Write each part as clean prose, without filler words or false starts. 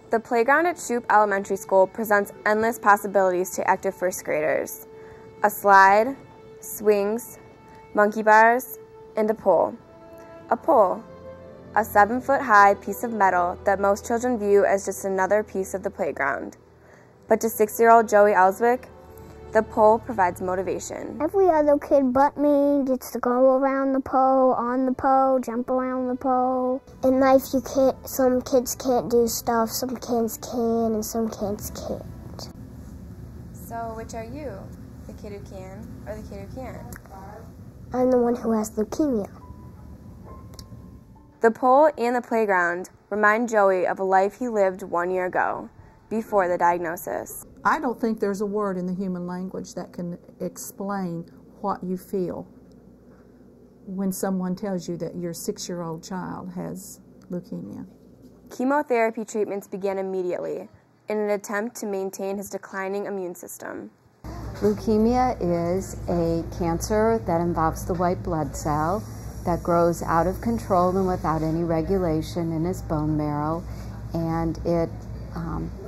The playground at Shoup Elementary School presents endless possibilities to active first graders. A slide, swings, monkey bars, and a pole. A pole, a 7-foot-high piece of metal that most children view as just another piece of the playground. But to 6-year-old Joey Ellswick, the pole provides motivation. Every other kid but me gets to go around the pole, on the pole, jump around the pole. In life, some kids can't do stuff, some kids can, and some kids can't. So which are you? The kid who can or the kid who can't? I'm the one who has leukemia. The pole and the playground remind Joey of a life he lived 1 year ago, before the diagnosis. I don't think there's a word in the human language that can explain what you feel when someone tells you that your 6-year-old child has leukemia. Chemotherapy treatments began immediately in an attempt to maintain his declining immune system. Leukemia is a cancer that involves the white blood cell that grows out of control and without any regulation in his bone marrow, and it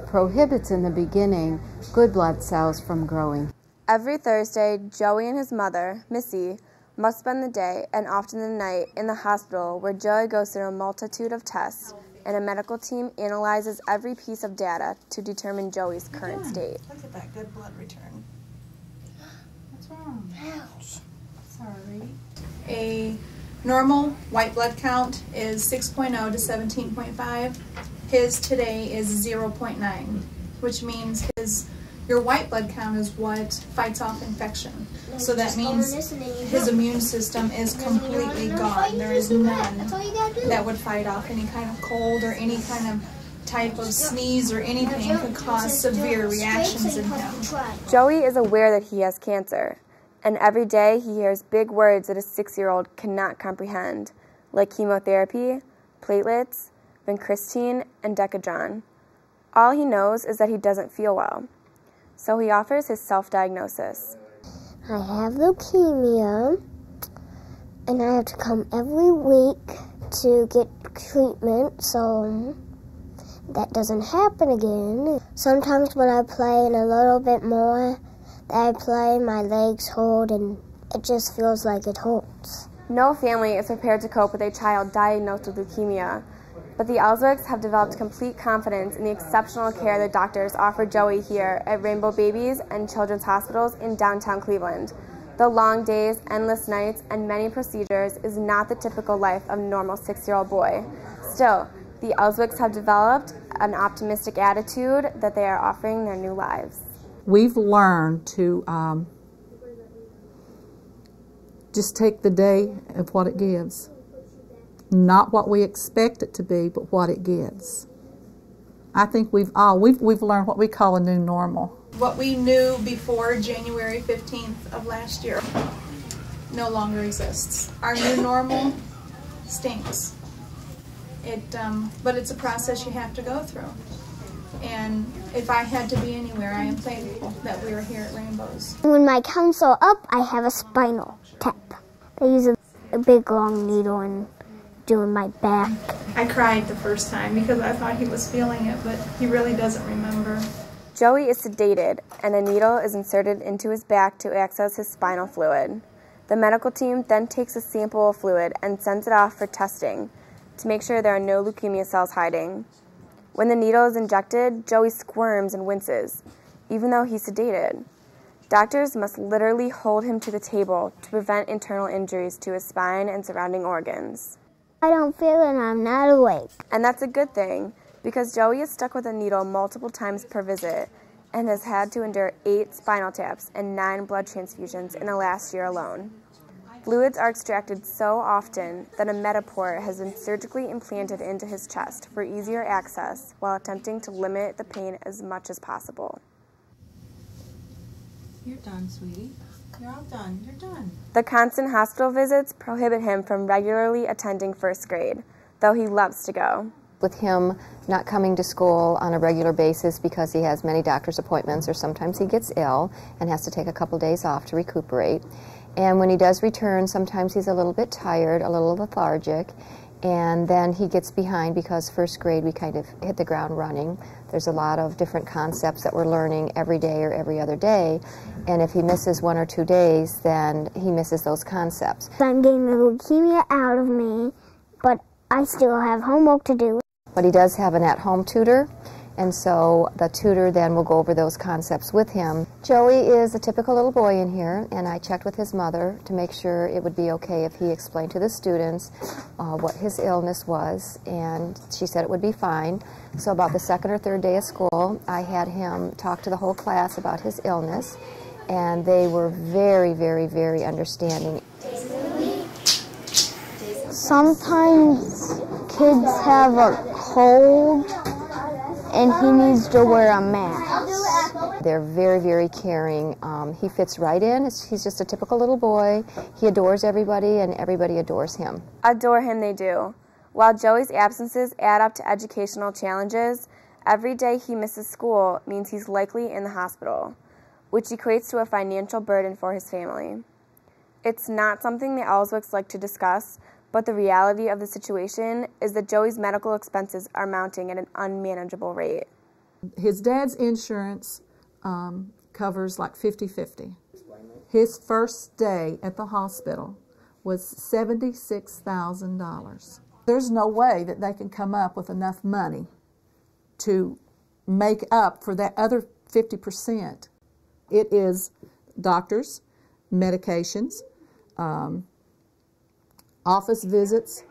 prohibits in the beginning good blood cells from growing. Every Thursday, Joey and his mother, Missy, must spend the day and often the night in the hospital where Joey goes through a multitude of tests and a medical team analyzes every piece of data to determine Joey's current state. Look at that good blood return. What's wrong? Ouch. Sorry. A normal white blood count is 6.0 to 17.5. His today is 0.9, which means your white blood count is what fights off infection. So that means his immune system is completely gone. There is none that would fight off any kind of cold or any kind of type of sneeze or anything could cause severe reactions in him. Joey is aware that he has cancer, and every day he hears big words that a 6-year-old cannot comprehend, like chemotherapy, platelets, vincristine, and Decadron. All he knows is that he doesn't feel well, so he offers his self-diagnosis. I have leukemia, and I have to come every week to get treatment, so that doesn't happen again. Sometimes when I play and a little bit more that I play, my legs hold, and it just feels like it holds. No family is prepared to cope with a child diagnosed with leukemia, but the Ellswicks have developed complete confidence in the exceptional care the doctors offer Joey here at Rainbow Babies and Children's Hospitals in downtown Cleveland. The long days, endless nights, and many procedures is not the typical life of a normal 6-year-old boy. Still, the Ellswicks have developed an optimistic attitude that they are offering their new lives. We've learned to just take the day of what it gives. Not what we expect it to be, but what it gives. I think we've learned what we call a new normal. What we knew before January 15th of last year no longer exists. Our new normal stinks. But it's a process you have to go through. And if I had to be anywhere, I am thankful that we are here at Rainbows. When my counts are up, I have a spinal tap. They use a big long needle and doing my back. I cried the first time because I thought he was feeling it, but he really doesn't remember. Joey is sedated, and a needle is inserted into his back to access his spinal fluid. The medical team then takes a sample of fluid and sends it off for testing to make sure there are no leukemia cells hiding. When the needle is injected, Joey squirms and winces, even though he's sedated. Doctors must literally hold him to the table to prevent internal injuries to his spine and surrounding organs. I don't feel it and I'm not awake. And that's a good thing, because Joey is stuck with a needle multiple times per visit and has had to endure 8 spinal taps and 9 blood transfusions in the last year alone. Fluids are extracted so often that a Metaport has been surgically implanted into his chest for easier access while attempting to limit the pain as much as possible. You're done, sweetie. You're all done. You're done. The constant hospital visits prohibit him from regularly attending first grade, though he loves to go. With him not coming to school on a regular basis because he has many doctor's appointments or sometimes he gets ill and has to take a couple days off to recuperate. And when he does return, sometimes he's a little bit tired, a little lethargic, And then he gets behind because first grade we kind of hit the ground running. There's a lot of different concepts that we're learning every day or every other day. And if he misses 1 or 2 days, then he misses those concepts. I'm getting the leukemia out of me, but I still have homework to do. But he does have an at-home tutor, and so the tutor then will go over those concepts with him. Joey is a typical little boy in here, and I checked with his mother to make sure it would be okay if he explained to the students what his illness was, and she said it would be fine. So about the 2nd or 3rd day of school, I had him talk to the whole class about his illness, and they were very, very, very understanding. Sometimes kids have a cold and he needs to wear a mask. They're very, very caring. He fits right in. He's just a typical little boy. He adores everybody and everybody adores him. Adore him they do. While Joey's absences add up to educational challenges, every day he misses school means he's likely in the hospital, which equates to a financial burden for his family. It's not something the Ellswicks like to discuss, but the reality of the situation is that Joey's medical expenses are mounting at an unmanageable rate. His dad's insurance covers like 50-50. His first day at the hospital was $76,000. There's no way that they can come up with enough money to make up for that other 50%. It is doctors, medications, office visits.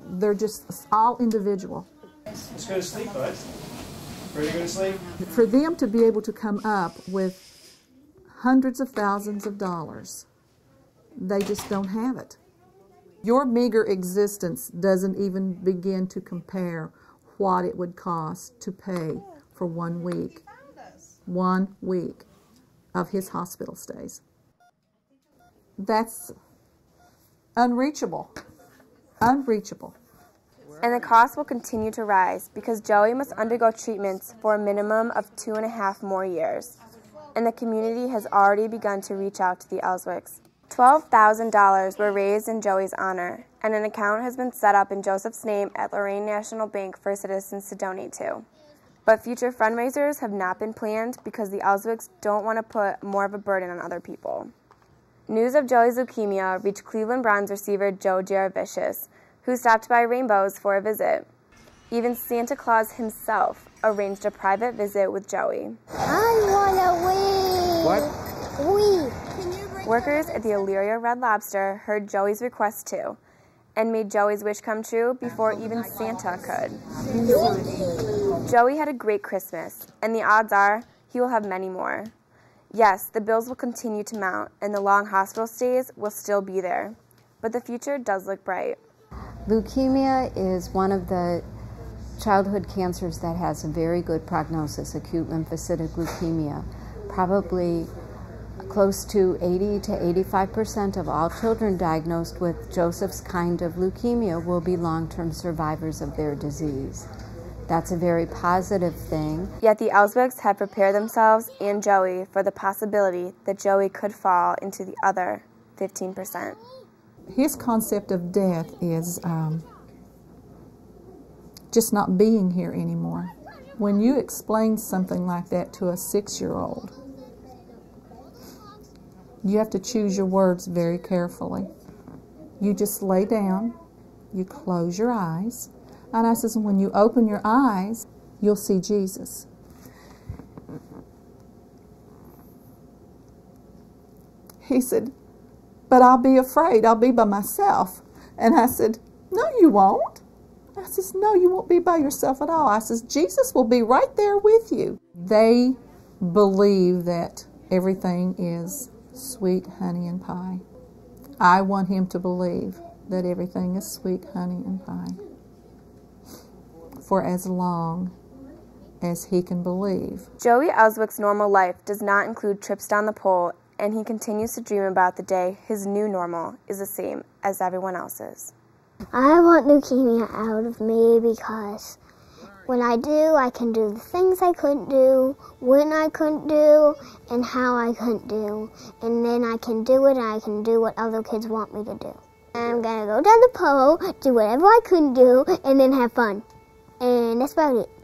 They're just all individual. Let's go to sleep, bud. Ready to go to sleep? For them to be able to come up with hundreds of thousands of dollars, they just don't have it. Your meager existence doesn't even begin to compare what it would cost to pay for 1 week. 1 week of his hospital stays. That's unreachable. Unreachable. And the cost will continue to rise because Joey must undergo treatments for a minimum of 2.5 more years. And the community has already begun to reach out to the Ellswicks. $12,000 were raised in Joey's honor, and an account has been set up in Joseph's name at Lorraine National Bank for citizens to donate to. But future fundraisers have not been planned because the Ellswicks don't want to put more of a burden on other people. News of Joey's leukemia reached Cleveland Browns receiver Joe Jaravicius, who stopped by Rainbows for a visit. Even Santa Claus himself arranged a private visit with Joey. I want to win. What? Win. Workers at the Elyria Red Lobster heard Joey's request too, and made Joey's wish come true before even Santa could. Joey had a great Christmas, and the odds are he will have many more. Yes, the bills will continue to mount, and the long hospital stays will still be there, but the future does look bright. Leukemia is one of the childhood cancers that has a very good prognosis, acute lymphocytic leukemia. Probably close to 80 to 85% of all children diagnosed with Joseph's kind of leukemia will be long-term survivors of their disease. That's a very positive thing. Yet the Ellswicks have prepared themselves and Joey for the possibility that Joey could fall into the other 15%. His concept of death is just not being here anymore. When you explain something like that to a 6-year-old, you have to choose your words very carefully. You just lay down, you close your eyes, and I says, when you open your eyes, you'll see Jesus. He said, but I'll be afraid. I'll be by myself. And I said, no, you won't. I says, no, you won't be by yourself at all. I says, Jesus will be right there with you. They believe that everything is sweet honey and pie. I want him to believe that everything is sweet honey and pie for as long as he can believe. Joey Ellswick's normal life does not include trips down the pole, and he continues to dream about the day his new normal is the same as everyone else's. I want leukemia out of me because when I do, I can do the things I couldn't do, when I couldn't do, and how I couldn't do. And then I can do it, and I can do what other kids want me to do. I'm gonna go down the pole, do whatever I couldn't do, and then have fun. And that's about it.